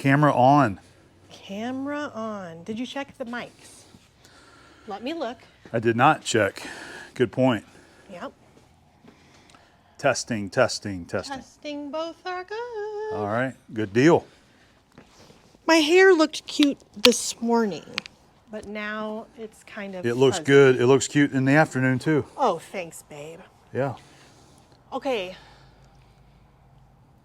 Camera on. Camera on. Did you check the mics? Let me look. I did not check. Good point. Yep. Testing, testing, testing. Testing, both are good. All right, good deal. My hair looked cute this morning, but now it's kind of It looks fuzzy. good. It looks cute in the afternoon too. Oh, thanks, babe. Yeah. Okay.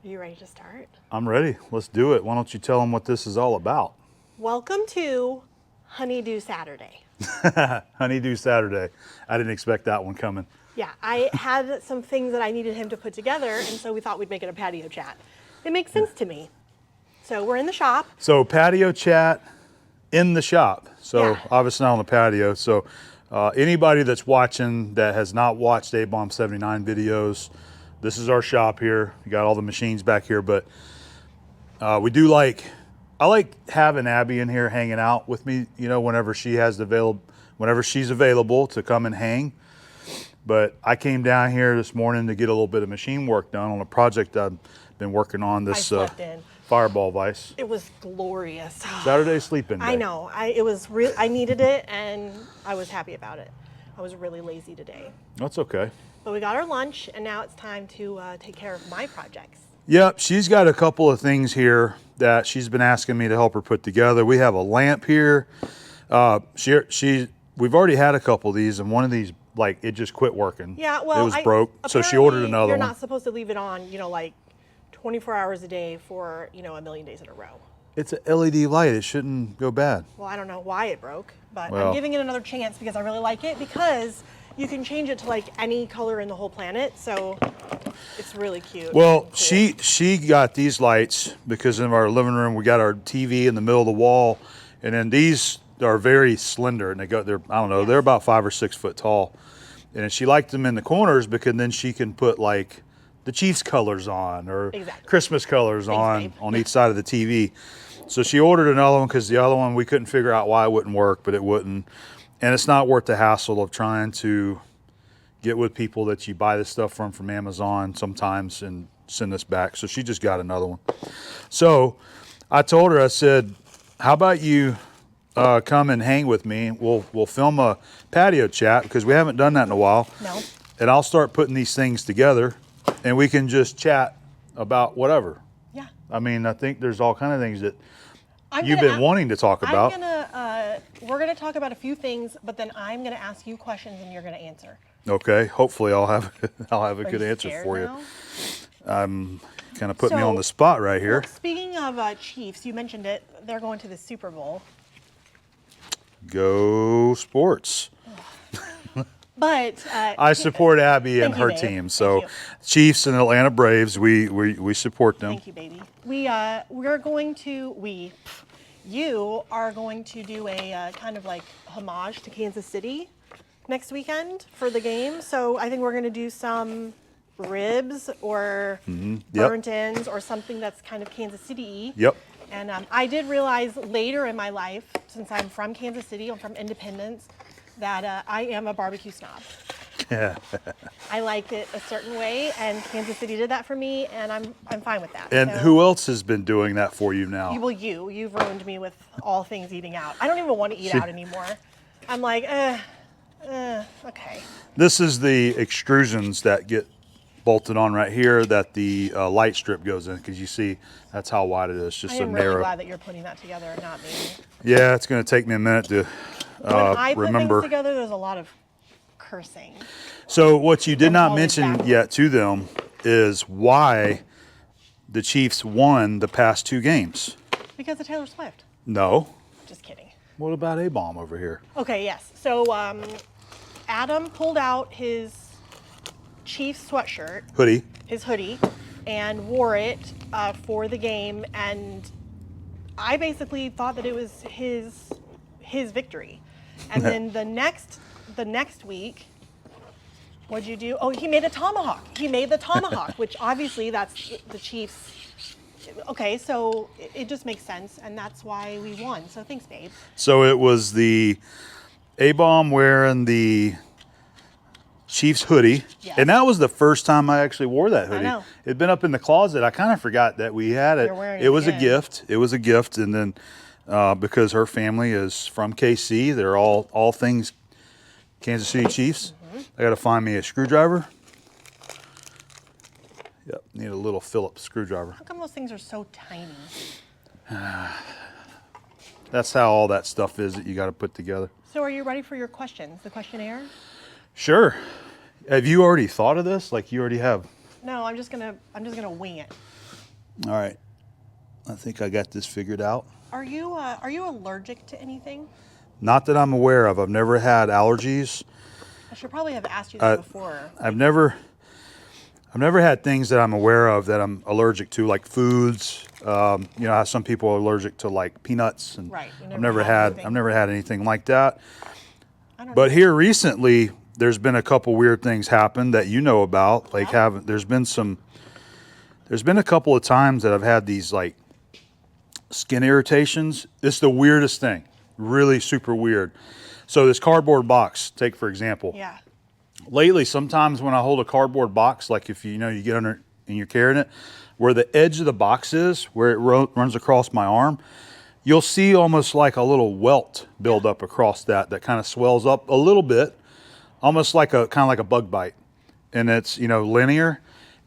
Are you ready to start? I'm ready. Let's do it. Why don't you tell them what this is all about? Welcome to Honeydew Saturday. Honeydew Saturday. I didn't expect that one coming. Yeah, I had some things that I needed him to put together, and so we thought we'd make it a patio chat. It makes sense to me. So we're in the shop. So patio chat in the shop. So Yeah. obviously not on the patio. So anybody that's watching that has not watched A-Bomb 79 videos, this is our shop here. You got all the machines back here, but I like having Abby in here hanging out with me, you know, whenever she's available to come and hang. But I came down here this morning to get a little bit of machine work done on a project I've been working on, this slept in. fireball vise. It was glorious. Saturday sleep-in day. I know. I needed it, and I was happy about it. I was really lazy today. That's okay. But we got our lunch, and now it's time to take care of my projects. Yep, she's got a couple of things here that she's been asking me to help her put together. We have a lamp here. We've already had a couple of these, and one of these, like, it just quit working. Yeah, well, it was broke, so she ordered apparently another you're one. not supposed to leave it on, like 24 hours a day for, a million days in a row. It's an LED light. It shouldn't go bad. Well, I don't know why it broke, but Well. I'm giving it another chance because I really like it, because you can change it to like any color in the whole planet, so it's really cute. Well, Cool. she got these lights because in our living room we got our TV in the middle of the wall, and then these are very slender, and they're they're about 5 or 6 foot tall, and she liked them in the corners because then she can put like the Chiefs colors on or Christmas colors Thanks, on each side of the TV. So she ordered another one because the other one we couldn't figure out why it wouldn't work, but it wouldn't. And it's not worth the hassle of trying to get with people that you buy this stuff from Amazon sometimes and send this back. So she just got another one. So I told her, I said, how about you come and hang with me? We'll film a patio chat because we haven't done that in a while. No. And I'll start putting these things together and we can just chat about whatever. Yeah. I mean, I think there's all kind of things that you've been wanting to talk about. We're gonna talk about a few things, but then I'm gonna ask you questions and you're gonna answer. Okay. Hopefully, I'll have a good you answer scared for you. now? Kind of put me on the spot right here. Well, speaking of Chiefs, you mentioned it. They're going to the Super Bowl. Go sports. But I support Abby and Thank you, her babe. team. Thank So you. Chiefs and Atlanta Braves, we support them. Thank you, baby. You are going to do a kind of like homage to Kansas City next weekend for the game. So I think we're going to do some ribs or burnt ends or something that's kind of Kansas City-y. Yep. And I did realize later in my life, since I'm from Kansas City, I'm from Independence, that I am a barbecue snob. Yeah. I like it a certain way, and Kansas City did that for me, and I'm fine with that. And So- who else has been doing that for you now? Well, you've ruined me with all things eating out. I don't even want to eat out anymore. I'm like, okay. This is the extrusions that get bolted on right here that the light strip goes in, because you see that's how wide it is, just I a am narrow. really glad that you're putting that together and not me. Yeah, it's going to take me a minute to When I put remember. things together, there's a lot of cursing. So what you did I'm not always mention backwards. yet to them is why the Chiefs won the past 2 games. Because of Taylor Swift. No. Just kidding. What about A-Bomb over here? Okay, yes. So Adam pulled out his Chiefs sweatshirt, Hoodie. his hoodie, and wore it for the game, and I basically thought that it was his victory. And then the next week, what'd you do? Oh, he made a tomahawk. He made the tomahawk, which obviously that's the Chiefs. Okay, so it just makes sense, and that's why we won. So thanks, babe. So it was the A-Bomb wearing the Chiefs hoodie. Yes. And that was the first time I actually wore that hoodie. know. It'd been up in the closet. I kind of forgot that we had it. You're wearing It it was a again. gift. It was a gift. And then because her family is from KC, they're all things Kansas City Chiefs. I got to find me a screwdriver. Yep, need a little Phillips screwdriver. How come those things are so tiny? That's how all that stuff is that you got to put together. So are you ready for your questions, the questionnaire? Sure. Have you already thought of this? Like you already have? No, I'm just gonna wing it. All right. I think I got this figured out. Are you allergic to anything? Not that I'm aware of. I've never had allergies. I should probably have asked you this before. I've never had things that I'm aware of that I'm allergic to, like foods. You know how some people are allergic to like peanuts, and Right. You I've never had anything like that. I don't But know. here recently, there's been a couple weird things happen that you know about. Like Yeah. there's been a couple of times that I've had these like skin irritations. It's the weirdest thing, really super weird. So this cardboard box, take for example. Yeah. Lately, sometimes when I hold a cardboard box, like if you get under it and you're carrying it, where the edge of the box is, where it runs across my arm, you'll see almost like a little welt build up across that kind of swells up a little bit, almost like a bug bite. And it's, linear,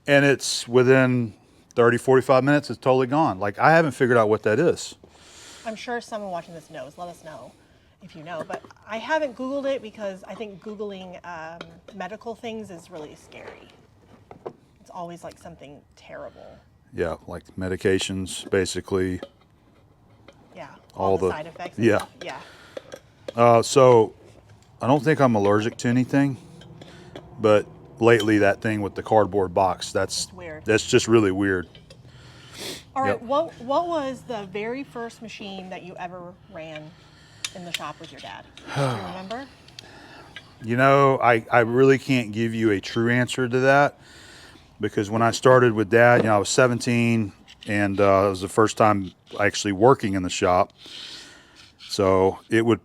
and it's within 30, 45 minutes, it's totally gone. Like I haven't figured out what that is. I'm sure someone watching this knows. Let us know if you know. But I haven't Googled it because I think Googling medical things is really scary. It's always like something terrible. Yeah, like medications, basically. Yeah. All the- side effects. yeah. Yeah. So I don't think I'm allergic to anything, but lately that thing with the cardboard box, that's weird. That's just really weird. All right. Yep. What was the very first machine that you ever ran in the shop with your dad? Do you remember? I really can't give you a true answer to that, because when I started with Dad, I was 17, and it was the first time actually working in the shop. So it would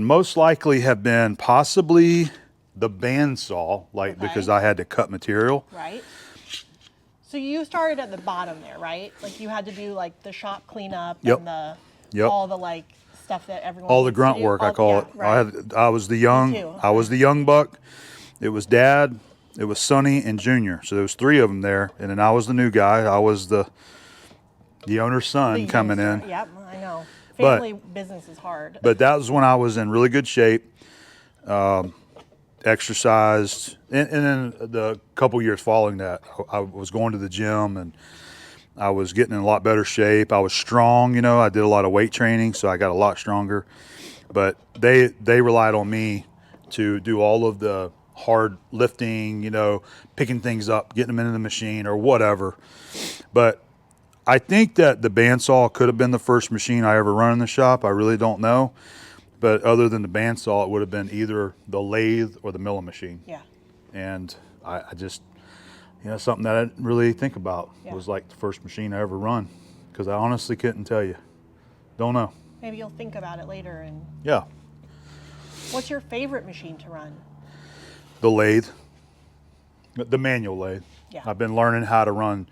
most likely have been possibly the bandsaw, Okay. because I had to cut material. Right. So you started at the bottom there, right? Like you had to do like the shop cleanup Yep. and Yep. all the like stuff that everyone All the needs to grunt do. work, I call it. Right. I was the young, Me too. I was the young buck. It was Dad, it was Sonny, and Junior. So there was three of them there, and then I was the new guy. I was the owner's son The coming youngster. in. Yep, I know. But- Family business is hard. But that was when I was in really good shape, exercised, and then the couple years following that, I was going to the gym, and I was getting in a lot better shape. I was strong, I did a lot of weight training, so I got a lot stronger. But they relied on me to do all of the hard lifting, picking things up, getting them into the machine or whatever. But I think that the bandsaw could have been the first machine I ever run in the shop. I really don't know. But other than the bandsaw, it would have been either the lathe or the milling machine. Yeah. And I just, something that I didn't really think about Yeah. was like the first machine I ever run, because I honestly couldn't tell you. Don't know. Maybe you'll think about it later. And Yeah. what's your favorite machine to run? The lathe, the manual lathe. Yeah. I've been learning how to run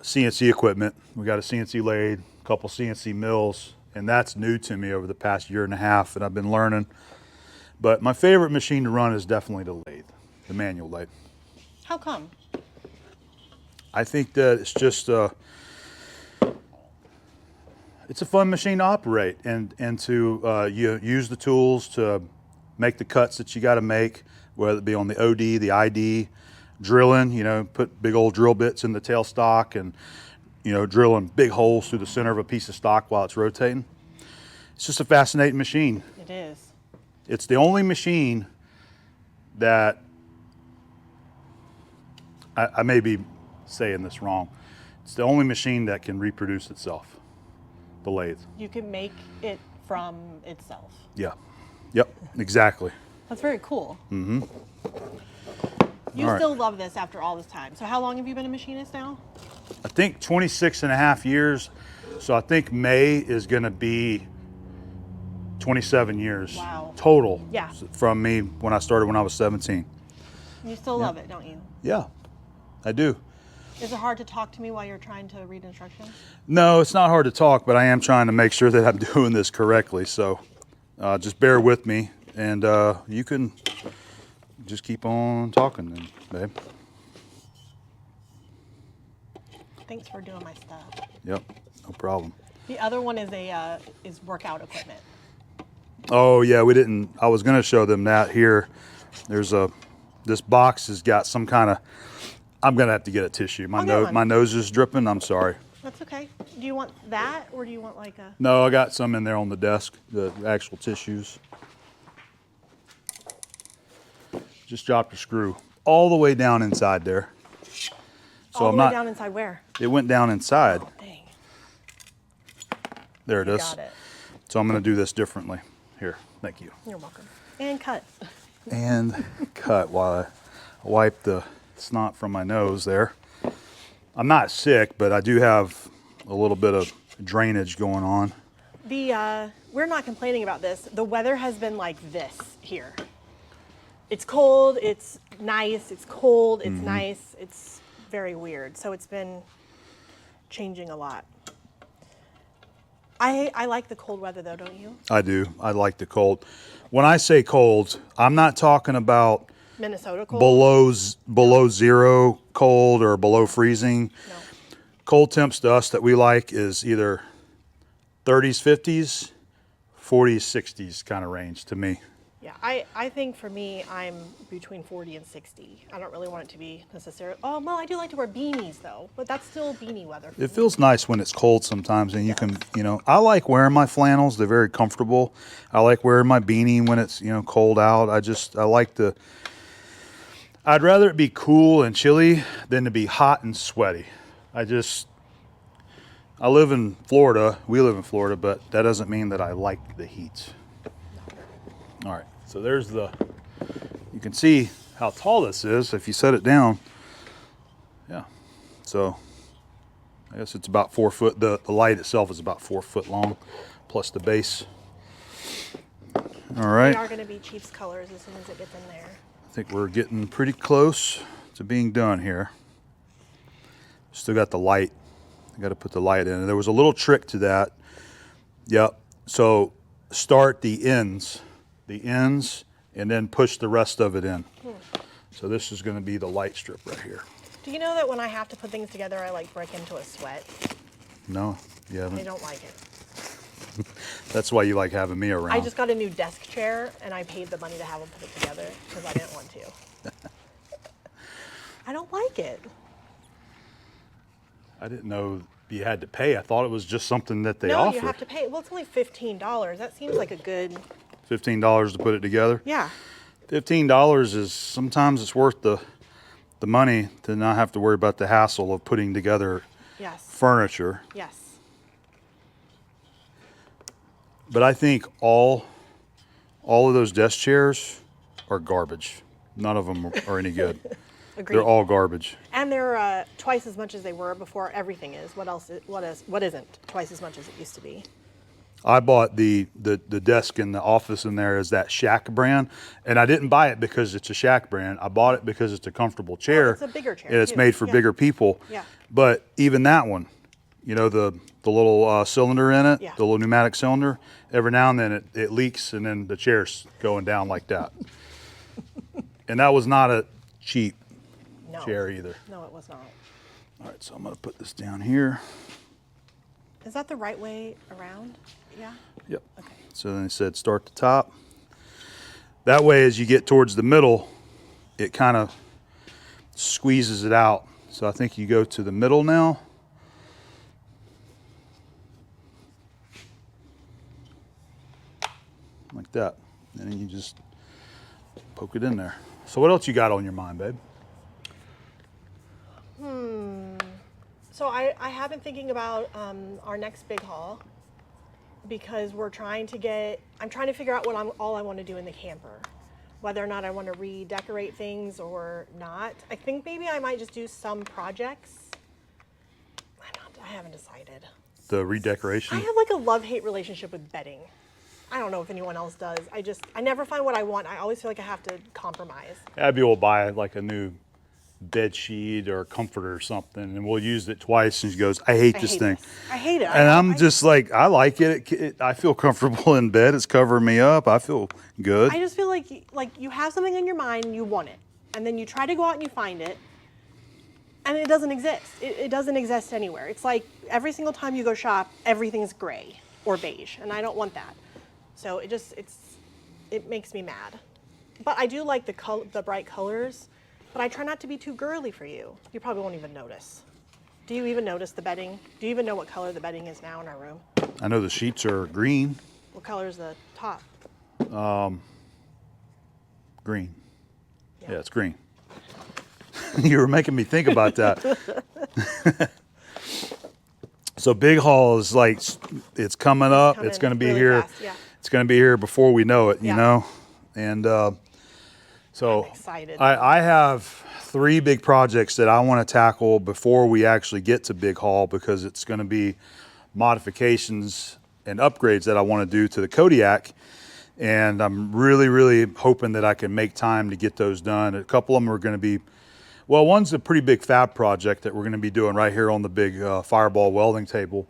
CNC equipment. We got a CNC lathe, a couple CNC mills, and that's new to me over the past year and a half, and I've been learning. But my favorite machine to run is definitely the lathe, the manual lathe. How come? I think that it's just it's a fun machine to operate, and to you use the tools to make the cuts that you got to make, whether it be on the OD, the ID, drilling, put big old drill bits in the tailstock, and drilling big holes through the center of a piece of stock while it's rotating. It's just a fascinating machine. It is. It's the only machine that I may be saying this wrong. It's the only machine that can reproduce itself, the lathe. You can make it from itself. Yeah. Yep, exactly. That's very cool. Mm-hmm. You All right. still love this after all this time. So how long have you been a machinist now? I think 26 and a half years. So I think May is going to be 27 years Wow. total Yeah. from me when I started when I was 17. You still love it, don't you? Yeah, I do. Is it hard to talk to me while you're trying to read instructions? No, it's not hard to talk, but I am trying to make sure that I'm doing this correctly. So just bear with me, and you can just keep on talking then, babe. Thanks for doing my stuff. Yep, no problem. The other one is workout equipment. Oh yeah, we didn't. I was gonna show them that here. There's this box has got some kind of. I'm gonna have to get a tissue. My nose is dripping. I'm sorry. That's okay. Do you want that, or do you want like a? No, I got some in there on the desk. The actual tissues. Just dropped a screw all the way down inside there. So All I'm the way not. down inside where? It went down inside. Oh, dang. There it is. Got it. So I'm gonna do this differently. Here, thank you. You're welcome. And cut. And cut while I wipe the snot from my nose there. I'm not sick, but I do have a little bit of drainage going on. We're not complaining about this. The weather has been like this here. It's cold, it's nice, it's cold, it's nice, it's very weird. So it's been changing a lot. I like the cold weather though, don't you? I do. I like the cold. When I say cold, I'm not talking about Minnesota cold? below zero cold or below freezing. No. Cold temps to us that we like is either 30s, 50s, 40s, 60s kind of range to me. Yeah, I think for me, I'm between 40 and 60. I don't really want it to be necessarily. Oh, well, I do like to wear beanies though, but that's still beanie weather. It feels nice when it's cold sometimes, and you can, I like wearing my flannels. They're very comfortable. I like wearing my beanie when it's, cold out. I'd rather it be cool and chilly than to be hot and sweaty. I live in Florida. We live in Florida, but that doesn't mean that I like the heat. All right, so you can see how tall this is if you set it down. Yeah, so I guess it's about 4 foot. The light itself is about 4 foot long, plus the base. All right. They are going to be Chiefs colors as soon as it gets in there. I think we're getting pretty close to being done here. Still got the light. I got to put the light in. And there was a little trick to that. Yep. So start the ends, and then push the rest of it in. So this is going to be the light strip right here. Do you know that when I have to put things together, I like break into a sweat? No, you haven't. I don't like it. That's why you like having me around. I just got a new desk chair, and I paid the money to have them put it together because I didn't want to. I don't like it. I didn't know you had to pay. I thought it was just something that they offered. No, you have to pay. Well, it's only $15. That seems like a good. $15 to put it together? Yeah. $15 is sometimes it's worth the money to not have to worry about the hassle of putting together furniture. Yes. But I think all of those desk chairs are garbage. None of them are any good. Agreed. They're all garbage. And they're twice as much as they were before. Everything is. What isn't twice as much as it used to be? I bought the desk in the office in there is that Shack brand, and I didn't buy it because it's a Shack brand. I bought it because it's a comfortable chair. Well, it's a bigger chair. And it's made for bigger people. Yeah. But even that one, the little cylinder in it, Yeah. the little pneumatic cylinder, every now and then it leaks, and then the chair's going down like that. And that was not a cheap chair either. No, it was not. All right, so I'm going to put this down here. Is that the right way around? Yeah? Yep. Okay. So then it said start the top. That way, as you get towards the middle, it kind of squeezes it out. So I think you go to the middle now. Like that. And then you just poke it in there. So what else you got on your mind, babe? So I have been thinking about our next big haul because I'm trying to figure out what all I want to do in the camper. Whether or not I want to redecorate things or not. I think maybe I might just do some projects. I haven't decided. The redecoration? I have like a love-hate relationship with bedding. I don't know if anyone else does. I never find what I want. I always feel like I have to compromise. Abby will buy like a new bed sheet or a comforter or something, and we'll use it twice, and she goes, I hate this thing. I hate it. And I'm just like, I like it. I feel comfortable in bed. It's covering me up. I feel good. I just feel like you have something in your mind and you want it, and then you try to go out and you find it, and it doesn't exist. It doesn't exist anywhere. It's like every single time you go shop, everything's gray or beige, and I don't want that. So it makes me mad. But I do like the bright colors, but I try not to be too girly for you. You probably won't even notice. Do you even notice the bedding? Do you even know what color the bedding is now in our room? I know the sheets are green. What color is the top? Green. Yeah, it's green. You were making me think about that. So Big Haul is like, it's coming up. It's going to be really here. fast, yeah. It's going to be here before we know it, you Yeah. know? And so I'm excited. I have 3 big projects that I want to tackle before we actually get to Big Haul, because it's going to be modifications and upgrades that I want to do to the Kodiak. And I'm really, really hoping that I can make time to get those done. A couple of them are going to be, well, one's a pretty big fab project that we're going to be doing right here on the big Fireball welding table.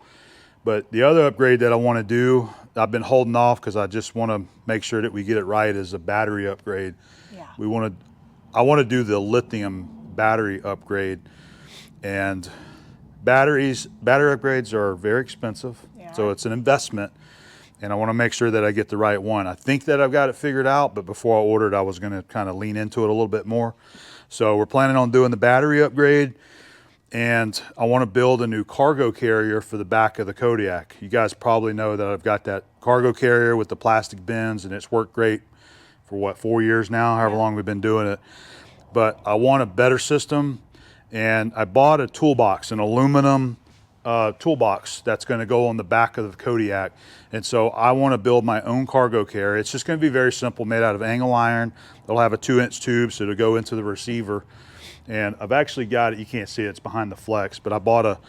But the other upgrade that I want to do, I've been holding off because I just want to make sure that we get it right, is a battery upgrade. Yeah. I want to do the lithium battery upgrade. And battery upgrades are very expensive. Yeah. So it's an investment. And I want to make sure that I get the right one. I think that I've got it figured out, but before I ordered, I was going to kind of lean into it a little bit more. So we're planning on doing the battery upgrade, and I want to build a new cargo carrier for the back of the Kodiak. You guys probably know that I've got that cargo carrier with the plastic bins, and it's worked great for what, 4 years now, however long we've been doing it. But I want a better system, and I bought a toolbox, an aluminum toolbox that's going to go on the back of the Kodiak. And so I want to build my own cargo carrier. It's just going to be very simple, made out of angle iron. It'll have a 2-inch tube, so it'll go into the receiver. And I've actually got it, you can't see it, it's behind the flex, but I bought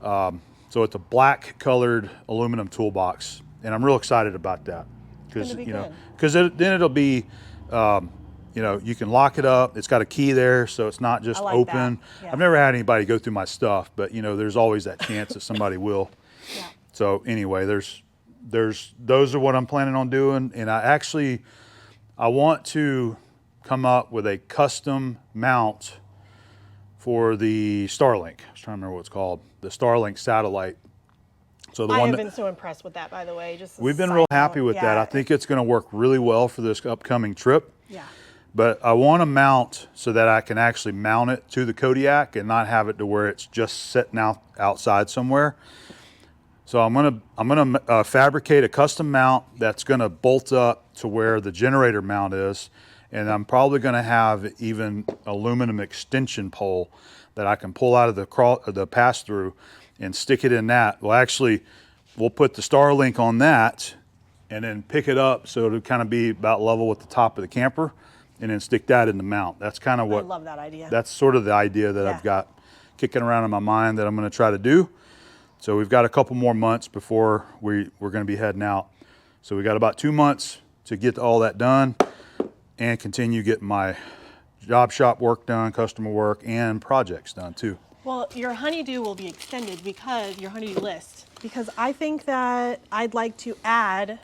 so it's a black colored aluminum toolbox, and I'm real excited about that. Because then it'll be, you can lock it up. It's got a key there, so it's not just open. Yeah. I've never had anybody go through my stuff, but there's always that chance that somebody will. Yeah. So anyway, those are what I'm planning on doing, and I want to come up with a custom mount for the Starlink. I was trying to remember what it's called, the Starlink satellite. So the I one have been so impressed with that, by the way. we've been real happy with that. I think it's going to work really well for this upcoming trip. Yeah. But I want to mount so that I can actually mount it to the Kodiak and not have it to where it's just sitting outside somewhere. So I'm gonna fabricate a custom mount that's gonna bolt up to where the generator mount is, and I'm probably gonna have even aluminum extension pole that I can pull out of the pass-through and stick it in that. Well, actually, we'll put the Starlink on that and then pick it up so it'll kind of be about level with the top of the camper, and then stick that in the mount. That's kind of what, I love that idea. that's sort of the idea that I've got kicking around in my mind that I'm gonna try to do. So we've got a couple more months before we're gonna be heading out. So we got about 2 months to get all that done and continue getting my job shop work done, customer work, and projects done too. Well, your honeydew will be extended because your honeydew list, because I think that I'd like to add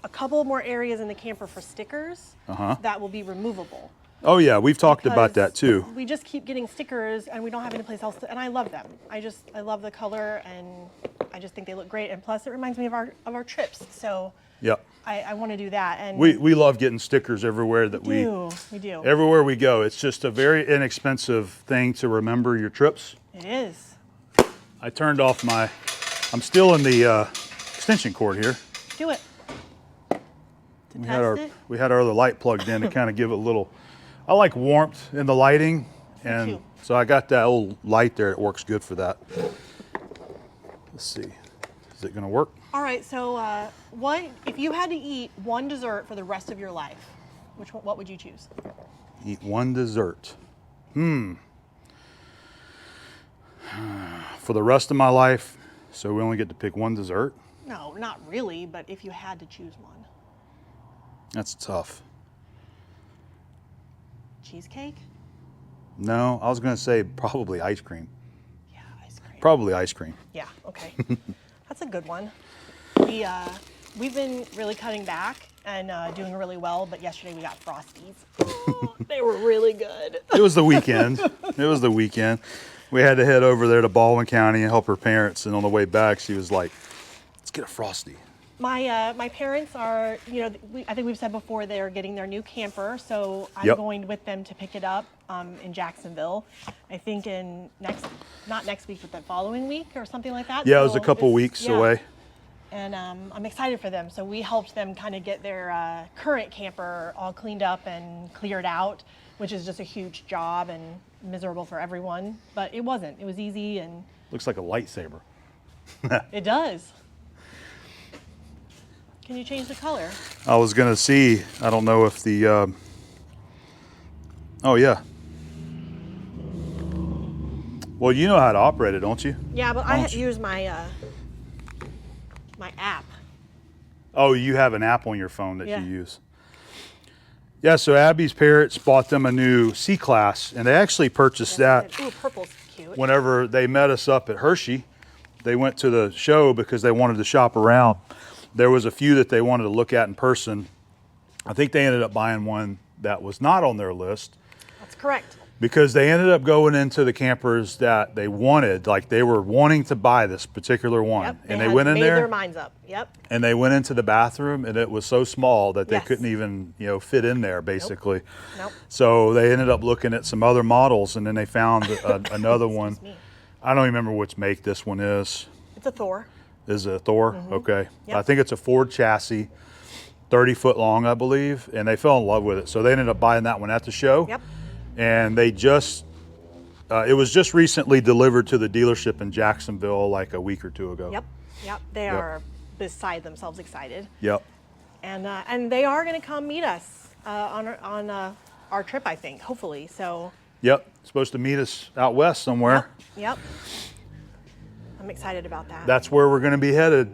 a couple more areas in the camper for stickers that will be removable. Oh yeah, we've talked about that too. We just keep getting stickers and we don't have any place else to, and I love them. I love the color, and I just think they look great. And plus it reminds me of our trips. So Yep. I want to do that. And We love getting stickers everywhere that we do. everywhere we go. It's just a very inexpensive thing to remember your trips. It is. I turned off I'm still in the extension cord here. Do it. We had our other light plugged in to kind of give it a little, I like warmth in the lighting, and too. so I got that old light there. It works good for that. Let's see, is it gonna work? All right, so what if you had to eat one dessert for the rest of your life? What would you choose? Eat one dessert. For the rest of my life, so we only get to pick one dessert. No, not really, but if you had to choose one. That's tough. Cheesecake? No, I was going to say probably ice cream. Yeah, ice cream. Probably ice cream. Yeah, okay. That's a good one. We've been really cutting back and doing really well, but yesterday we got Frosties. Oh, they were really good. It was the weekend. It was the weekend. We had to head over there to Baldwin County and help her parents, and on the way back, she was like, let's get a Frosty. My parents are, I think we've said before, they're getting their new camper, so I'm Yep. going with them to pick it up in Jacksonville. I think not next week, but the following week or something like that. Yeah, it was a So couple it's- weeks yeah. away. And I'm excited for them. So we helped them kind of get their current camper all cleaned up and cleared out, which is just a huge job and miserable for everyone. But it wasn't. It was easy, and Looks like a lightsaber. it does. Can you change the color? I was going to see, I don't know if the, oh yeah. Well, you know how to operate it, don't you? Yeah, but Why I don't you- use my app. Oh, you have an app on your phone that Yeah. you use. Yeah, so Abby's parents bought them a new C-Class, and they actually purchased that Ooh, purple's cute. whenever they met us up at Hershey. They went to the show because they wanted to shop around. There was a few that they wanted to look at in person. I think they ended up buying one that was not on their list That's correct. because they ended up going into the campers that they wanted. Like they were wanting to buy this particular one. Yep. And they had went in made there their minds up. Yep. and they went into the bathroom and it was so small that they Yes. couldn't even, fit in there basically. Nope. So they ended up looking at some other models and then they found another one. me. I don't even remember which make this one is. It's a Thor. Is it a Thor? Okay. Yep. I think it's a Ford chassis, 30 foot long, I believe, and they fell in love with it. So they ended up buying that one at the show. Yep. And they just, it was just recently delivered to the dealership in Jacksonville like a week or two ago. Yep. Yep. They Yep. are beside themselves excited. Yep. And they are going to come meet us on our trip, I think, hopefully. So, Yep. Supposed to meet us out west somewhere. yep. I'm excited about that. That's where we're going to be headed.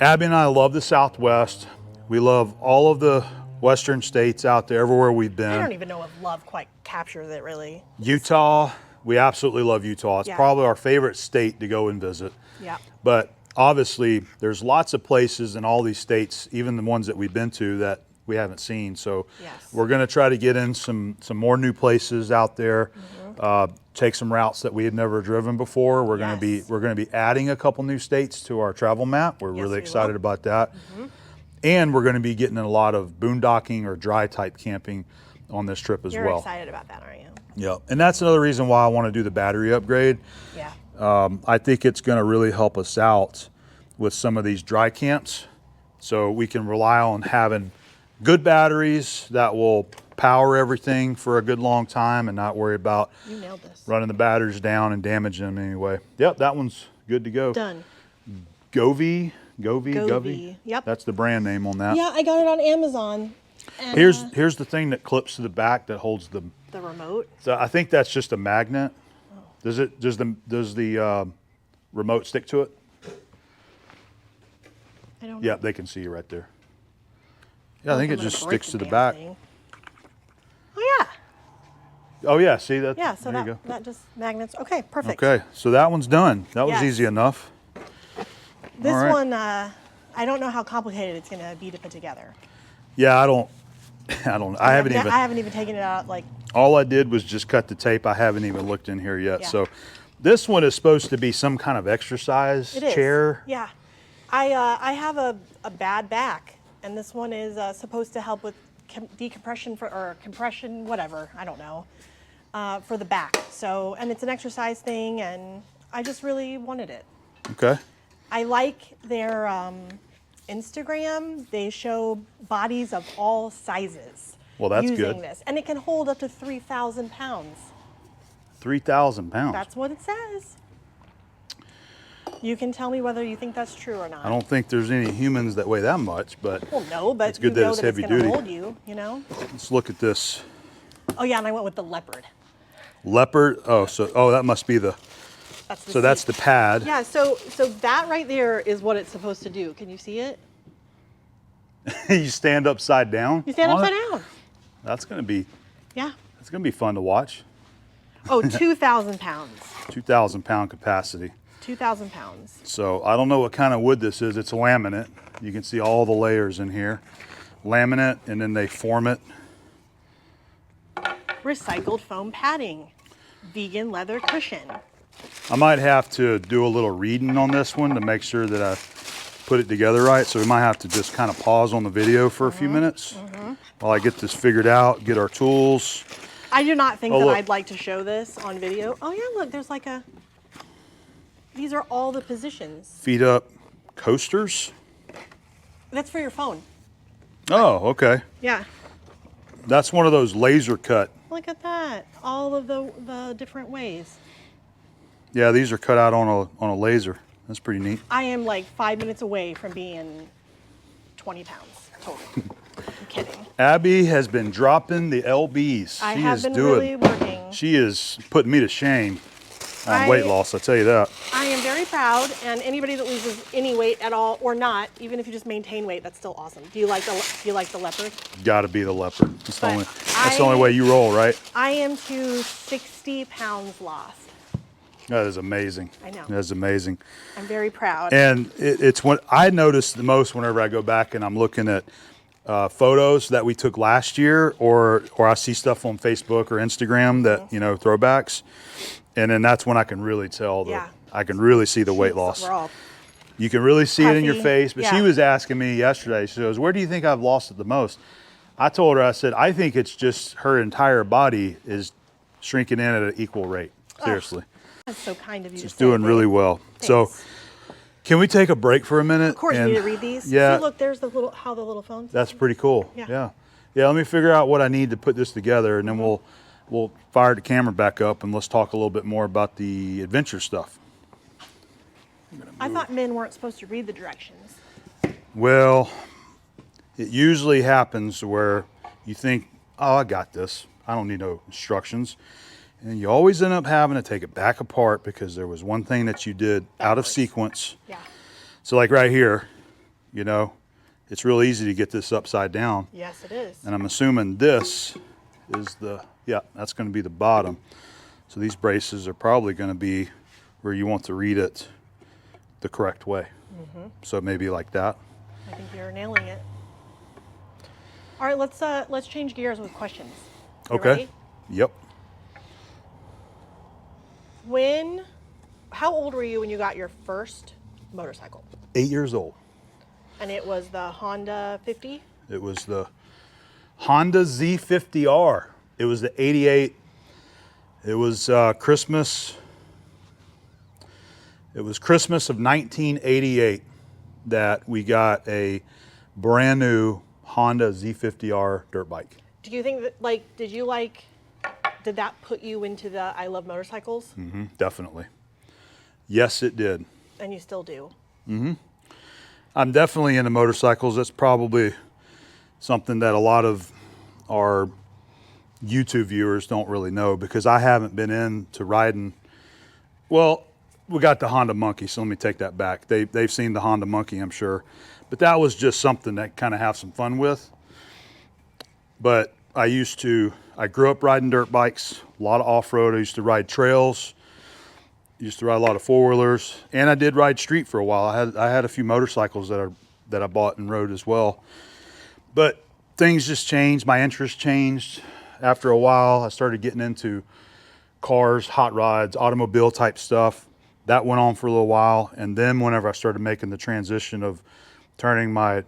Abby and I love the Southwest. We love all of the western states out there, everywhere we've been. I don't even know if love quite captures it, really. Utah, we absolutely love Utah. It's Yeah. probably our favorite state to go and visit. Yeah. But obviously, there's lots of places in all these states, even the ones that we've been to, that we haven't seen. So Yes. we're going to try to get in some more new places out there. Take some routes that we had never driven before. We're going Yes. to be adding a couple new states to our travel map. We're Yes, really we excited will. about that. And we're going to be getting in a lot of boondocking or dry type camping on this trip as You're well. excited about that, aren't you? Yeah, and that's another reason why I want to do the battery upgrade. Yeah. I think it's going to really help us out with some of these dry camps, so we can rely on having good batteries that will power everything for a good long time and not worry about You nailed this. running the batteries down and damaging them anyway. Yep, that one's good to go. Done. Govee. Yep. That's the brand name on that. Yeah, I got it on Amazon. And, Here's the thing that clips to the back that holds the. the remote. So I think that's just a magnet. Does the remote stick to it? I don't know. Yep, they can see you right there. Yeah, I think it I'm gonna just break sticks to the damn back. thing. Oh yeah. Oh yeah, see that? Yeah. So there you that just magnets. Okay. Perfect. go. Okay, so that one's done. That was Yes. easy enough. This All right. one, I don't know how complicated it's going to be to put together. Yeah, I don't. I haven't I even. haven't even taken it out. Like, All I did was just cut the tape. I haven't even looked in here yet. Yeah. So, this one is supposed to be some kind of exercise it is. chair. Yeah. I have a bad back, and this one is supposed to help with decompression or compression, whatever. I don't know. For the back. So, and it's an exercise thing, and I just really wanted it. Okay. I like their Instagram. They show bodies of all sizes. Well, that's using good. this, and it can hold up to 3,000 pounds. 3,000 pounds. That's what it says. You can tell me whether you think that's true or not. I don't think there's any humans that weigh that much, but Well, no, but it's good you that know it's that heavy it's going to duty. hold you. You know. let's look at this Oh yeah, and I went with the leopard. leopard. Oh, that must be the That's the So that's seat. the pad. Yeah, so that right there is what it's supposed to do. Can you see it? You stand upside down. You stand on upside it? down. That's gonna be Yeah. fun to watch. Oh, 2,000 pounds. 2,000 pound capacity. 2,000 pounds. So I don't know what kind of wood this is. It's laminate. You can see all the layers in here. Laminate, and then they form it. Recycled foam padding. Vegan leather cushion. I might have to do a little reading on this one to make sure that I put it together right. So we might have to just kind of pause on the video for a few minutes while I get this figured out, get our tools. I do not think Oh, that look. I'd like to show this on video. Oh yeah, look, there's like a, these are all the positions. Feet up coasters. That's for your phone. Oh, okay. Yeah. That's one of those laser cut. Look at that. All of the different ways. Yeah, these are cut out on a laser. That's pretty neat. I am like 5 minutes away from being 20 pounds total. I'm kidding. Abby has been dropping the LBs. I She have is been doing. really working. She is putting me to shame on weight loss. I tell you that. I am very proud, and anybody that loses any weight at all or not, even if you just maintain weight, that's still awesome. Do you like the leopard? Got to be the leopard. That's the But only. That's the only way you roll, right? I am to 60 pounds lost. That is amazing. I know. That is amazing. I'm very proud. And it's what I notice the most whenever I go back and I'm looking at photos that we took last year, or I see stuff on Facebook or Instagram that throwbacks, and then that's when I can really tell Yeah. I can really see the weight Jeez, loss. We're all You can really see it in your puffy. face. But she Yeah. was asking me yesterday. She goes, "Where do you think I've lost it the most?" I told her, I said, "I think it's just her entire body is shrinking in at an equal rate." Seriously. That's so kind of you. She's to say, doing really babe. well. So, Thanks. can we take a break for a minute? Of course, you need to read these. Yeah, See, look, there's the little phones. that's pretty cool. Yeah. Yeah. Let me figure out what I need to put this together, and then we'll fire the camera back up and let's talk a little bit more about the adventure stuff. I thought men weren't supposed to read the directions. Well, it usually happens where you think, "Oh, I got this. I don't need no instructions." And you always end up having to take it back apart because there was one thing that you did out of Backwards. sequence. Yeah. So like right here, it's real easy to get this upside down. Yes, it is. And I'm assuming this is that's going to be the bottom. So these braces are probably going to be where you want to read it the correct way. So maybe like that. I think you're nailing it. All right, let's change gears with questions. You Okay. ready? Yep. How old were you when you got your first motorcycle? 8 years old. And it was the Honda 50? It was the Honda Z50R. It was the 88. It was Christmas. It was Christmas of 1988 that we got a brand new Honda Z50R dirt bike. Do you think that, did that put you into the I love motorcycles? Definitely. Yes, it did. And you still do? I'm definitely into motorcycles. That's probably something that a lot of our YouTube viewers don't really know because I haven't been into riding. Well, we got the Honda Monkey, so let me take that back. They've seen the Honda Monkey, I'm sure. But that was just something that kind of have some fun with. But I grew up riding dirt bikes, a lot of off-road. I used to ride trails, used to ride a lot of four-wheelers, and I did ride street for a while. I had a few motorcycles that I bought and rode as well. But things just changed. My interest changed. After a while, I started getting into cars, hot rods, automobile type stuff. That went on for a little while. And then whenever I started making the transition of turning my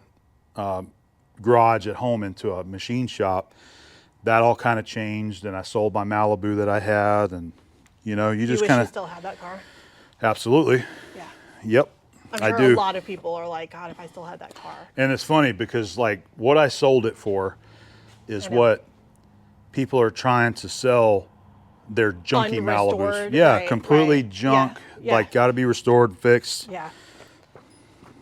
garage at home into a machine shop, that all kind of changed. And I sold my Malibu that I had. And, you just wish kind you of. still had that car? Absolutely. Yeah. Yep. I'm I sure do. a lot of people are like, God, if I still had that car. And it's funny because what I sold it for is I know. what people are trying to sell their junky Malibus. Unrestored, Yeah, right, completely right. junk. Yeah. Got to be restored, fixed. Yeah.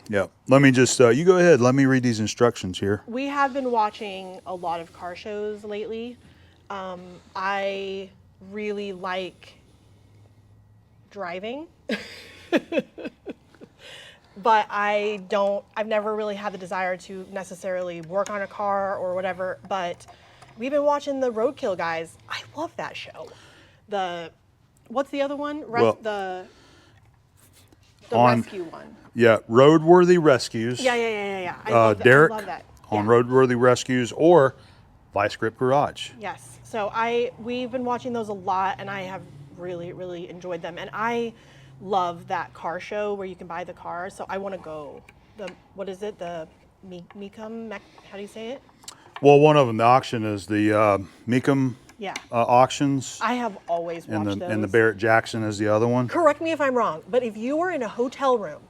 Yeah. Let me just, you go ahead. Let me read these instructions here. We have been watching a lot of car shows lately. I really like driving. But I've never really had the desire to necessarily work on a car or whatever, but we've been watching the Roadkill guys. I love that show. What's the other one? The rescue one. Yeah, Roadworthy Rescues. Yeah. Derek I love that. on Yeah. Roadworthy Rescues or Vice Grip Garage. Yes. So we've been watching those a lot, and I have really, really enjoyed them. And I love that car show where you can buy the car. So I want to go. What is it? The Mecum? How do you say it? Well, one of them, the auction is the Mecum Yeah. auctions. I have always watched those. And the Barrett Jackson is the other one. Correct me if I'm wrong, but if you are in a hotel room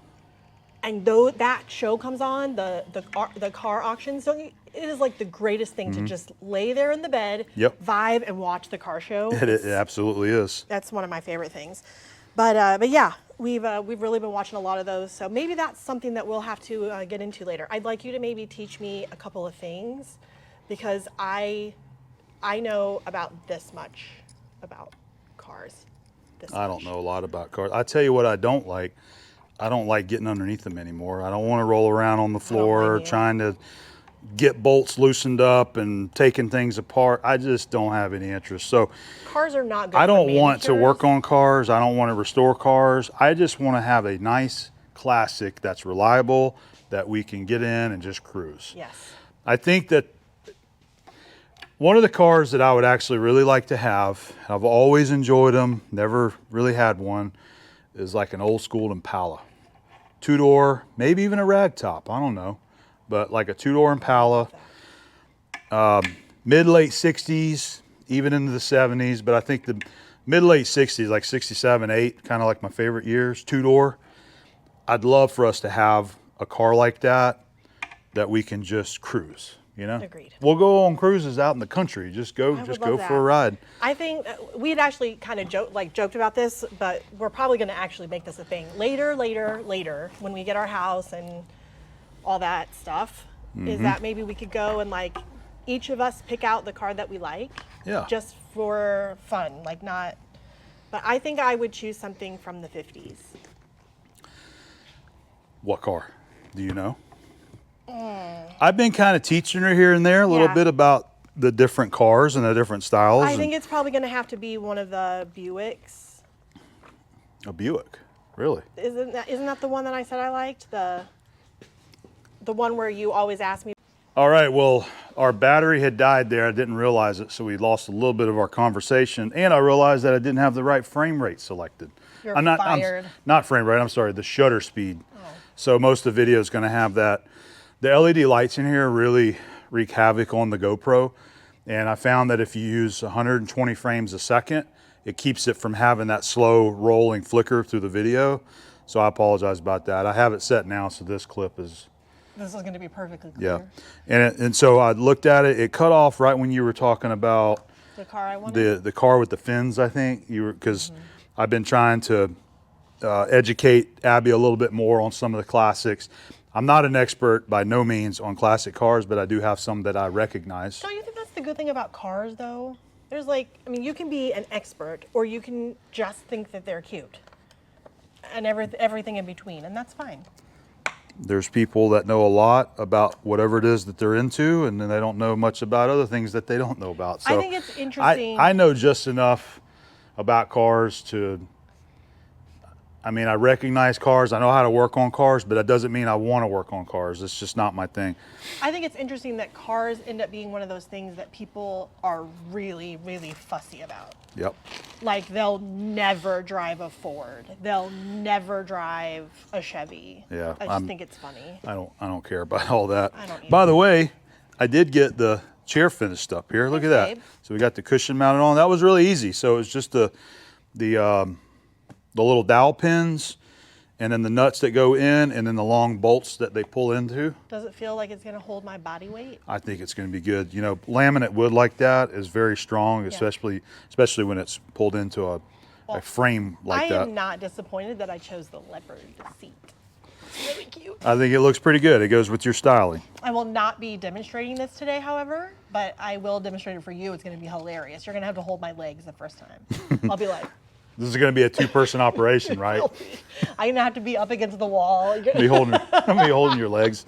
and though that show comes on, the car auctions, it is like the greatest thing to just lay there in the bed, Yep. vibe, and watch the car show. It absolutely is. That's one of my favorite things. But yeah, we've really been watching a lot of those. So maybe that's something that we'll have to get into later. I'd like you to maybe teach me a couple of things because I know about this much about cars. I don't know a lot about cars. I tell you what I don't like. I don't like getting underneath them anymore. I don't want to roll around on the floor trying to get bolts loosened up and taking things apart. I just don't have any interest. So cars are not good. I don't want to manicures. work on cars. I don't want to restore cars. I just want to have a nice classic that's reliable that we can get in and just cruise. Yes. I think that one of the cars that I would actually really like to have, I've always enjoyed them, never really had one, is like an old school Impala. Two-door, maybe even a ragtop, I don't know. But like a two-door Impala, mid-late 60s, even into the 70s. But I think the mid-late 60s, like 67, 8, kind of like my favorite years, two-door. I'd love for us to have a car like that we can just cruise. You know, Agreed. We'll go on cruises out in the country. Just go that. for a ride. I think we'd actually kind of joked about this, but we're probably going to actually make this a thing later when we get our house and all that stuff. Is that maybe we could go and like each of us pick out the car that we like, just for fun, like not. But I think I would choose something from the 50s. What car? Do you know? I've been kind of teaching her here and there a little bit about the different cars and the different styles. I think it's probably going to have to be one of the Buicks. A Buick, really? Isn't that the one that I said I liked? The one where you always ask me. All right, well, our battery had died there. I didn't realize it, so we lost a little bit of our conversation. And I realized that I didn't have the right frame rate selected. You're fired. Not frame rate, I'm sorry, the shutter speed. Oh. So most of the video is going to have that. The LED lights in here really wreak havoc on the GoPro. And I found that if you use 120 frames a second, it keeps it from having that slow rolling flicker through the video. So I apologize about that. I have it set now, so this clip is... This is going to be perfectly clear. Yeah. And so I looked at it. It cut off right when you were talking about... The car I wanted? The car with the fins, I think. Because I've been trying to educate Abby a little bit more on some of the classics. I'm not an expert by no means on classic cars, but I do have some that I recognize. Don't you think that's the good thing about cars, though? There's you can be an expert, or you can just think that they're cute, and everything in between, and that's fine. There's people that know a lot about whatever it is that they're into, and then they don't know much about other things that they don't know about. So I think it's interesting. I know just enough about cars to... I mean, I recognize cars. I know how to work on cars, but that doesn't mean I want to work on cars. It's just not my thing. I think it's interesting that cars end up being one of those things that people are really, really fussy about. Yep. Like they'll never drive a Ford. They'll never drive a Chevy. Yeah. I just think it's funny. I don't care about all that. I don't either. By the way, I did get the chair finished up here. Look at that. Babe. So we got the cushion mounted on. That was really easy. So it was just the little dowel pins, and then the nuts that go in, and then the long bolts that they pull into. Does it feel like it's going to hold my body weight? I think it's going to be good. You know, laminate wood like that is very strong, especially when it's pulled into a frame like that. I am not disappointed that I chose the leopard seat. It's really cute. I think it looks pretty good. It goes with your styling. I will not be demonstrating this today, however, but I will demonstrate it for you. It's going to be hilarious. You're going to have to hold my legs the first time. I'll be like... This is going to be a 2-person operation, right? I'm gonna have to be up against the wall. I'm gonna be holding your legs.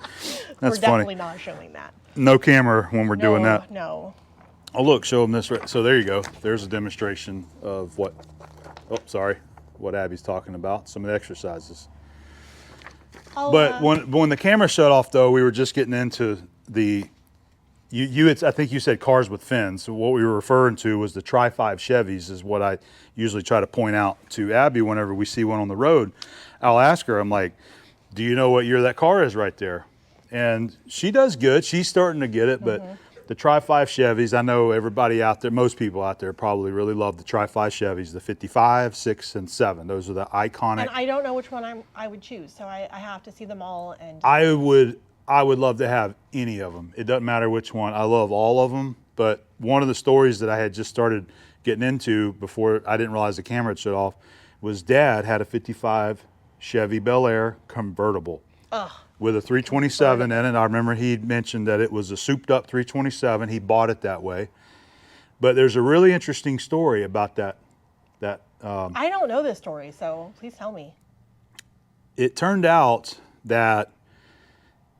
We're That's definitely funny. not showing that. No camera when we're doing that. No. Oh, look, show them this. So there you go. There's a demonstration of what, what Abby's talking about, some of the exercises. But when the camera shut off, though, we were just getting into the, I think you said cars with fins. So what we were referring to was the Tri-5 Chevys is what I usually try to point out to Abby whenever we see one on the road. I'll ask her, I'm like, do you know what year that car is right there? And she does good. She's starting to get it, but the Tri-5 Chevys, I know everybody out there, most people out there probably really love the Tri-5 Chevys, the 55, 6, and 7. Those are the iconic. And I don't know which one I would choose, so I have to see them all. And I would love to have any of them. It doesn't matter which one. I love all of them, but one of the stories that I had just started getting into before I didn't realize the camera had shut off was Dad had a 55 Chevy Bel Air convertible. With a 327 in it. I remember he mentioned that it was a souped up 327. He bought it that way. But there's a really interesting story about that. I don't know this story, so please tell me. It turned out that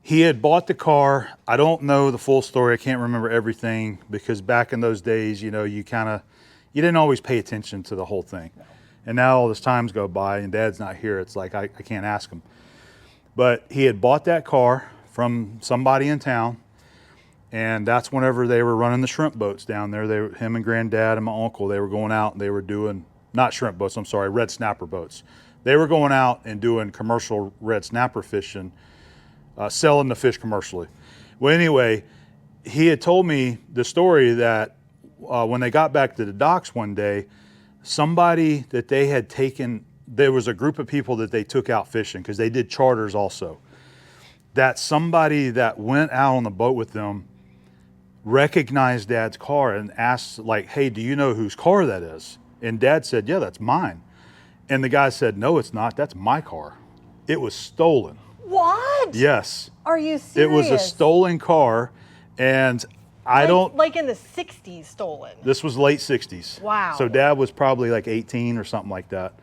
he had bought the car. I don't know the full story. I can't remember everything because back in those days, you didn't always pay attention to the whole thing. No. And now all this time's go by and Dad's not here. It's like I can't ask him. But he had bought that car from somebody in town, and that's whenever they were running the shrimp boats down there. Him and Granddad and my uncle, they were going out and they were doing, not shrimp boats, I'm sorry, red snapper boats. They were going out and doing commercial red snapper fishing, selling the fish commercially. Well, anyway, he had told me the story that when they got back to the docks one day, somebody that they had taken, there was a group of people that they took out fishing because they did charters also. That somebody that went out on the boat with them recognized Dad's car and asked, like, hey, do you know whose car that is? And Dad said, yeah, that's mine. And the guy said, no, it's not. That's my car. It was stolen. What? Yes. Are you serious? It was a stolen car, and like in the 60s stolen. This was late 60s. Wow. So Dad was probably like 18 or something like that.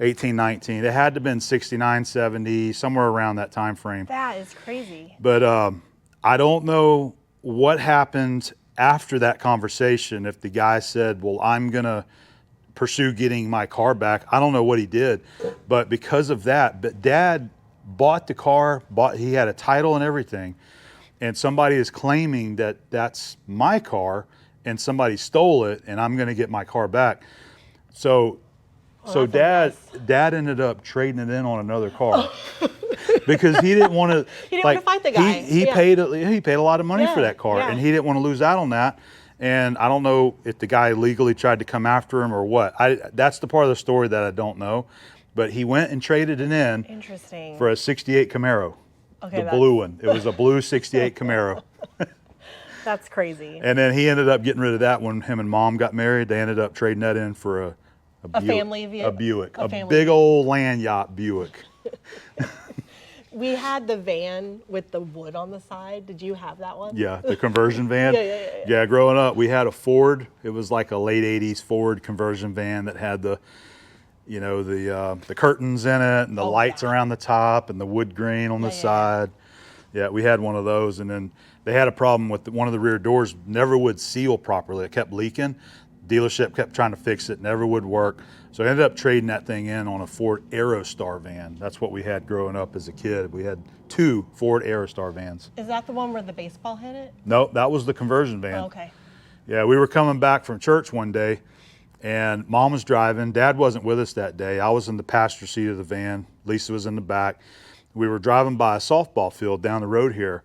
18, 19. It had to have been 69, 70, somewhere around that time frame. That is crazy. But I don't know what happened after that conversation. If the guy said, well, I'm going to pursue getting my car back. I don't know what he did. But because of that, but Dad bought the car, he had a title and everything. And somebody is claiming that that's my car and somebody stole it and I'm going to get my car back. So Dad ended up trading it in on another car because he didn't want to. He didn't want to fight the guy. He paid a lot of money for that car, and he didn't want to lose out on that. And I don't know if the guy legally tried to come after him or what. That's the part of the story that I don't know. But he went and traded it in. Interesting. For a '68 Camaro, okay, the blue one. It was a blue '68 Camaro. That's crazy. And then he ended up getting rid of that when him and Mom got married. They ended up trading that in for a family vehicle. A Buick. A big old land yacht Buick. We had the van with the wood on the side. Did you have that one? Yeah, the conversion van. Yeah, growing up, we had a Ford. It was like a late 80s Ford conversion van that had the curtains in it and the lights around the top and the wood grain on the side. Yeah, we had one of those. And then they had a problem with one of the rear doors never would seal properly. It kept leaking. Dealership kept trying to fix it, never would work. So I ended up trading that thing in on a Ford Aerostar van. That's what we had growing up as a kid. We had 2 Ford Aerostar vans. Is that the one where the baseball hit it? No, that was the conversion van. Oh, okay. Yeah, we were coming back from church one day and Mom was driving. Dad wasn't with us that day. I was in the passenger seat of the van. Lisa was in the back. We were driving by a softball field down the road here.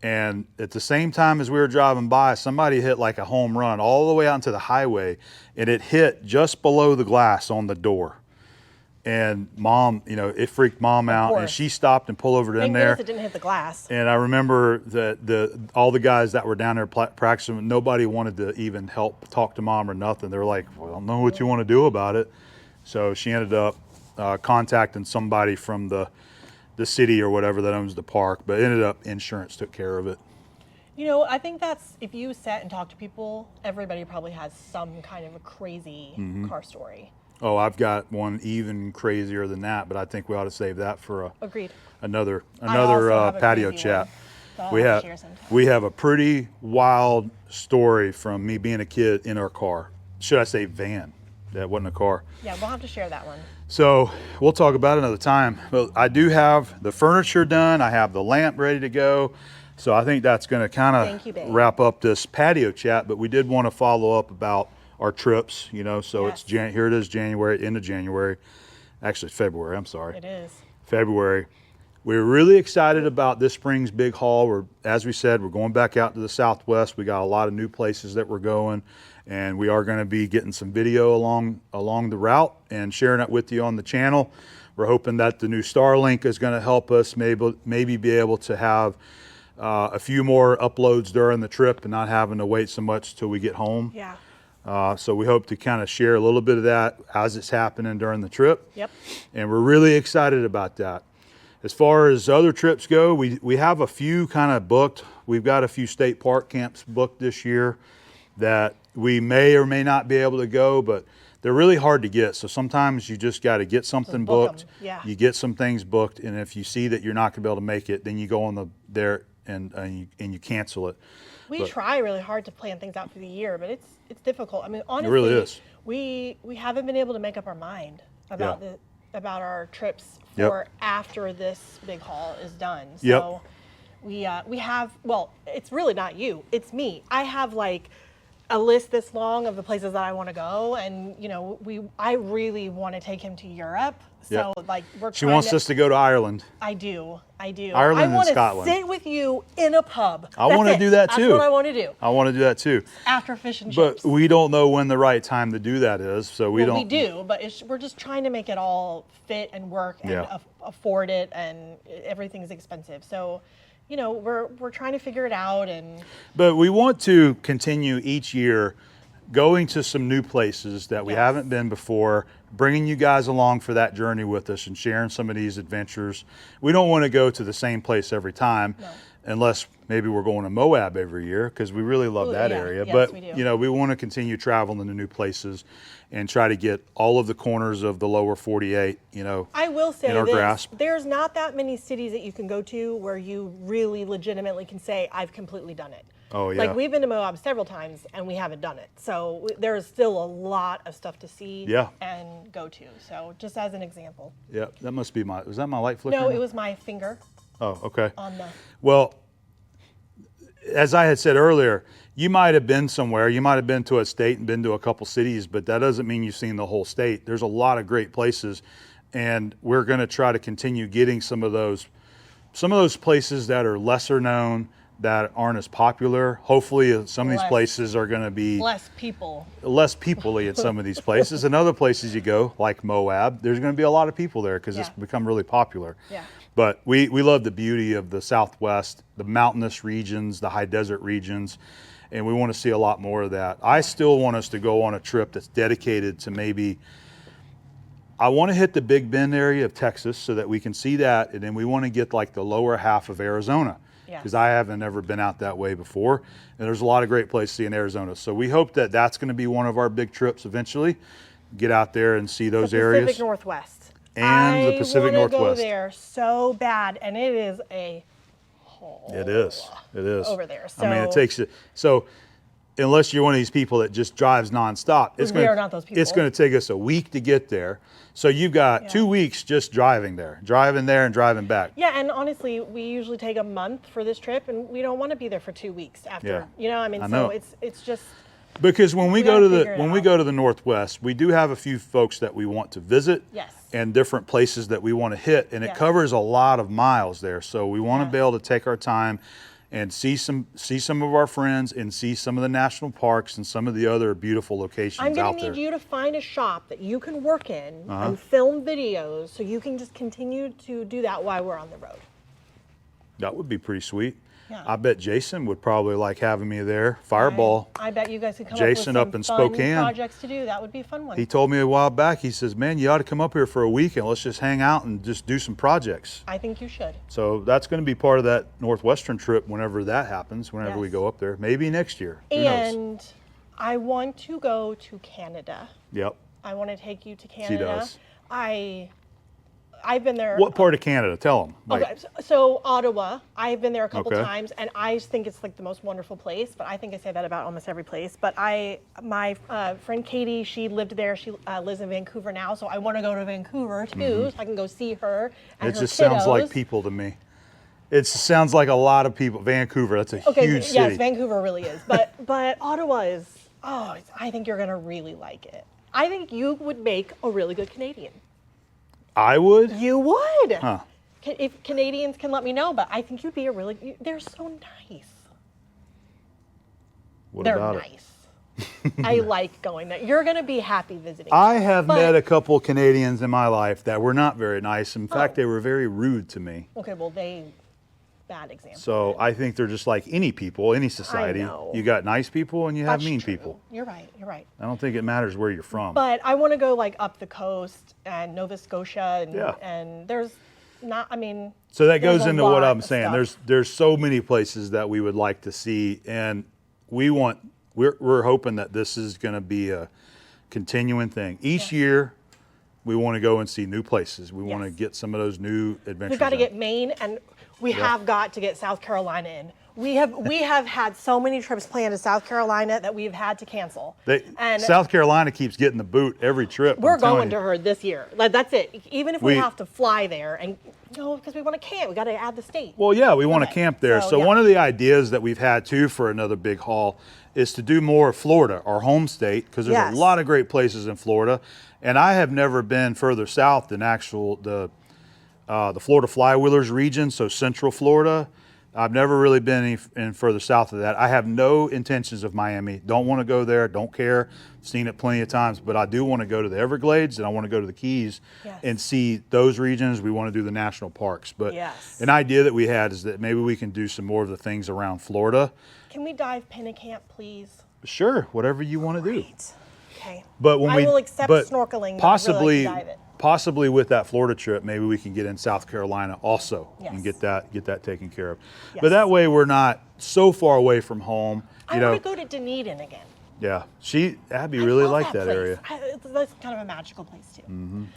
And at the same time as we were driving by, somebody hit like a home run all the way out into the highway, and it hit just below the glass on the door. And Mom, it freaked Mom out, and she stopped and pulled over in there. It didn't hit the glass. And I remember that all the guys that were down there practicing, nobody wanted to even help talk to Mom or nothing. They were like, well, I don't know what you want to do about it. So she ended up contacting somebody from the city or whatever that owns the park, but ended up insurance took care of it. I think that's, if you sat and talked to people, everybody probably has some kind of a crazy car story. Oh, I've got one even crazier than that, but I think we ought to save that for Agreed. another also have a patio crazy chat. one that I'll We have have to share sometime. we have a pretty wild story from me being a kid in our car. Should I say van? That wasn't a car. Yeah, we'll have to share that one. So we'll talk about it another time. But I do have the furniture done. I have the lamp ready to go. So I think that's going to kind Thank you, of babe. wrap up this patio chat. But we did want to follow up about our trips, you know. So Yes. here it is, January, end of January. Actually, February. I'm sorry. It is. February. We're really excited about this spring's big haul. As we said, we're going back out to the Southwest. We got a lot of new places that we're going, and we are going to be getting some video along the route and sharing it with you on the channel. We're hoping that the new Starlink is going to help us maybe be able to have a few more uploads during the trip and not having to wait so much till we get home. Yeah. So we hope to kind of share a little bit of that as it's happening during the trip. Yep. And we're really excited about that. As far as other trips go, we have a few kind of booked. We've got a few state park camps booked this year that we may or may not be able to go, but they're really hard to get. So sometimes you just got to get something book 'em. booked. Yeah. You get some things booked, and if you see that you're not going to be able to make it, then you go on there and you cancel it. We try really hard to plan things out for the year, but it's difficult. I mean, honestly, really is. We haven't been able to make up our mind about Yeah. about our trips Yep. for after this big haul is done. Yep. So we have, well, it's really not you, it's me. I have like a list this long of the places that I want to go, and you know, I really want to take him to Europe. So Yep. like She wants us to go to Ireland. I do. Ireland I and want to Scotland. sit with you in a pub. I want to do that too. That's what I want to do I want to do that too. after fish and But chips. we don't know when the right time to do that is, so we Well, don't. we do, but we're just trying to make it all fit and work and Yeah. afford it, and everything's expensive. So, you know, we're trying to figure it out, and But we want to continue each year going to some new places that we Yes. haven't been before, bringing you guys along for that journey with us and sharing some of these adventures. We don't want to go to the same place every time, No. unless maybe we're going to Moab every year, because we really love Ooh, that yeah. area. Yes, But we do. you know, we want to continue traveling to new places and try to get all of the corners of the lower 48. You know, I will say in our this, grasp. there's not that many cities that you can go to where you really legitimately can say, I've completely done it. Oh, yeah. Like, we've been to Moab several times and we haven't done it. So there's still a lot of stuff to see Yeah. and go to. So just as an example. Yeah, that must be was that my light flickering? No, it was my finger Oh, okay. on the... Well, as I had said earlier, you might have been somewhere, you might have been to a state and been to a couple cities, but that doesn't mean you've seen the whole state. There's a lot of great places, and we're going to try to continue getting some of those places that are lesser known, that aren't as popular. Hopefully some of these Less. places are going to be Less people. less people-y in some of these places. And other places you go, like Moab, there's going to be a lot of people there because it's Yeah. become really popular. Yeah. But we love the beauty of the Southwest, the mountainous regions, the high desert regions, and we want to see a lot more of that. I still want us to go on a trip that's dedicated to I want to hit the Big Bend area of Texas so that we can see that, and then we want to get like the lower half of Arizona, because Yeah. I haven't ever been out that way before, and there's a lot of great places to see in Arizona. So we hope that that's going to be one of our big trips eventually, get out there and see those The areas. Pacific Northwest. And the Pacific I want to go Northwest. there so bad, and it is a haul. It is. It is. Over there, I mean, it so- takes it. So, unless you're one of these people that just drives nonstop, it's We going are not those people. It's going to take us a week to get there. So you've got 2 weeks just driving there and driving back. Yeah, and honestly, we usually take a month for this trip, and we don't want to be there for 2 weeks after. Yeah. You know, I mean, I know. so it's just Because when we gotta go to figure it when we out. go to the Northwest, we do have a few folks that we want to visit. Yes. And different places that we want to hit, and it Yes. covers a lot of miles there. So we want to Yes. be able to take our time and see some of our friends and see some of the national parks and some of the other beautiful locations I'm out going to there. need you to find a shop that you can work in Uh-huh. and film videos, so you can just continue to do that while we're on the road. That would be pretty sweet. Yeah. I bet Jason would probably like having me there. Fireball. I bet you guys could come Jason up up with in some fun Spokane. projects to do. That would be a fun one. He told me a while back, he says, man, you ought to come up here for a week and let's just hang out and just do some projects. I think you should. So that's going to be part of that Northwestern trip whenever that happens, whenever we Yes. go up there. Maybe next year. Who knows? And I want to go to Canada. Yep. I want to take you to Canada. She does. I've been there. What part of Canada? Tell them. Okay, so Ottawa, I've been there a couple Okay. times, and I just think it's like the most wonderful place. But I think I say that about almost every place. But my friend Katie, she lived there. She lives in Vancouver now, so I want to go to Vancouver too, so I can go see her and It her just sounds like kiddos. people to me. It sounds like a lot of people. Vancouver, that's a huge city. Yes, Vancouver really is. But Ottawa is. Oh, I think you're gonna really like it. I think you would make a really good Canadian. I would? You would. Huh. If Canadians can let me know, but I think you'd be a really. They're so nice. What They're about it? nice. I like going there. You're gonna be happy visiting. I have But- met a couple Canadians in my life that were not very nice. In fact, they were very rude to me. Okay, well bad example. So I think they're just like any people, any society. know. You got nice people and you have That's mean true. people. You're right. You're right. I don't think it matters where you're from. But I want to go like up the coast and Nova Scotia and Yeah. there's not. I mean. So that there's goes a into what lot I'm of saying. stuff. There's so many places that we would like to see, and we're hoping that this is going to be a continuing thing. Each year, we want to go and see new places. We want to Yes. get some of those new adventures. We've got to in. get Maine, and we have got to get South Carolina in. We have had so many trips planned to South Carolina that we've had to cancel. And South Carolina keeps getting the boot every trip. we're I'm telling going you. to her this year. Like, that's it. Even if we We- have to fly there, and because we want to camp, we got to add the state. Well, yeah, we want to Okay, camp there. so, So yeah. one of the ideas that we've had too for another big haul is to do more of Florida, our home state, because there's Yes. a lot of great places in Florida. And I have never been further south than the Florida Flywheelers region, so Central Florida. I've never really been any further south of that. I have no intentions of Miami. Don't want to go there. Don't care. Seen it plenty of times, but I do want to go to the Everglades and I want to go to the Keys Yes. and see those regions. We want to do the national parks. But Yes. an idea that we had is that maybe we can do some more of the things around Florida. Can we dive Pinnacamp, please? Sure, whatever you want to do. Right. Okay. But when I we will accept but snorkeling. possibly but I'd really like to dive it. possibly with that Florida trip, maybe we can get in South Carolina also and Yes. get that taken care of. Yes. But that way we're not so far away from home. I You know, want to go to Dunedin again. yeah. Abby I really love liked that place. area. That's kind of a magical place too.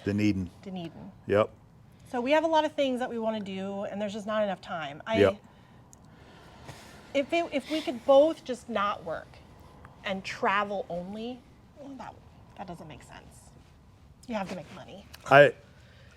Dunedin. Dunedin. Yep. So we have a lot of things that we want to do, and there's just not enough time. Yep. If we could both just not work and travel only, well, that doesn't make sense. You have to make money.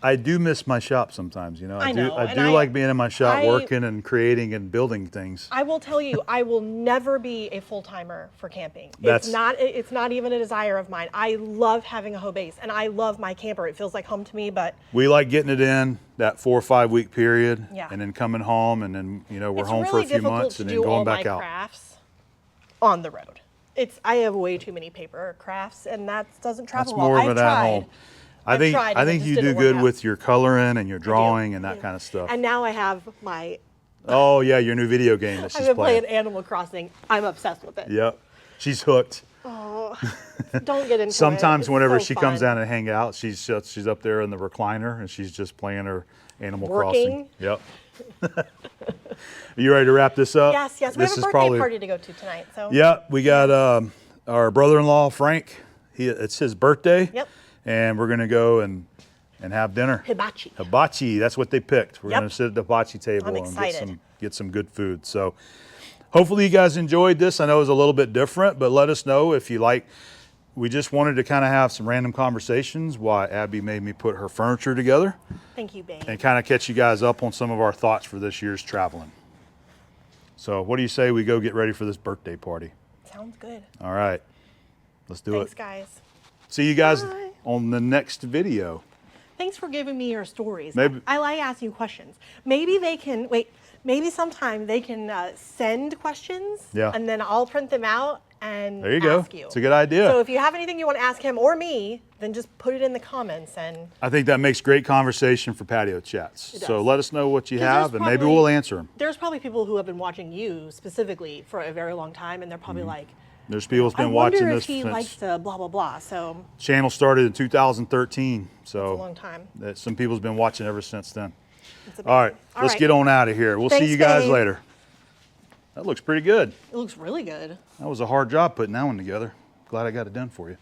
I do miss my shop sometimes, you know. I know, I and do like being in my shop I- working and creating and building things. I will tell you, I will never be a full timer for camping. That's- It's not even a desire of mine. I love having a home base, and I love my camper. It feels like home to me, but We like getting it in that 4 or 5 week period Yeah. and then coming home and then, you know, we're it's home really for a few difficult months to and then do all going back my out. crafts on the road. I have way too many paper crafts, and that doesn't travel That's well. more of I've it at tried. home. I've tried, I and it think just you do didn't work good out. with your coloring and your I do, drawing and I that do. kind of stuff. And now I have my. Oh yeah, your new video game that I've she's been playing. playing Animal Crossing. I'm obsessed with it. Yep, she's hooked. Oh, don't get into it. Sometimes It's whenever so she comes fun. down and hang out, she's up there in the recliner and she's just playing her Animal Working. Crossing. Yep. Are you ready to wrap this up? Yes, yes. We This have a is birthday probably- party to go to tonight. So. Yeah, we got our brother-in-law Frank. It's his birthday. Yep. And we're gonna go and have dinner. Hibachi. Hibachi, that's what they picked. We're Yep. gonna sit at the hibachi table I'm and excited. get some good food. So hopefully you guys enjoyed this. I know it was a little bit different, but let us know if you like. We just wanted to kind of have some random conversations while Abby made me put her furniture together Thank you, babe. and kind of catch you guys up on some of our thoughts for this year's traveling. So what do you say we go get ready for this birthday party? Sounds good. All right, let's do Thanks, it. guys. See you guys Bye. on the next video. Thanks for giving me your stories. Maybe- I like asking you questions. Maybe they can wait. Maybe sometime they can send questions. Yeah. And then I'll print them out and There you go. ask you. It's a good idea. So if you have anything you want to ask him or me, then just put it in the comments and. I think that makes great conversation for patio chats. It So does. let us know what you 'Cause there's have and maybe probably- we'll answer them. There's probably people who have been watching you specifically for a very long time, and they're probably like, There's people who's I been wonder watching if this he since likes to blah blah blah. So channel started in 2013. So a long time. that some people's been watching ever since then. It's All right, amazing. let's get on out of here. We'll see Thanks, you guys babe. later. That looks pretty good. It looks really good. That was a hard job putting that one together. Glad I got it done for you.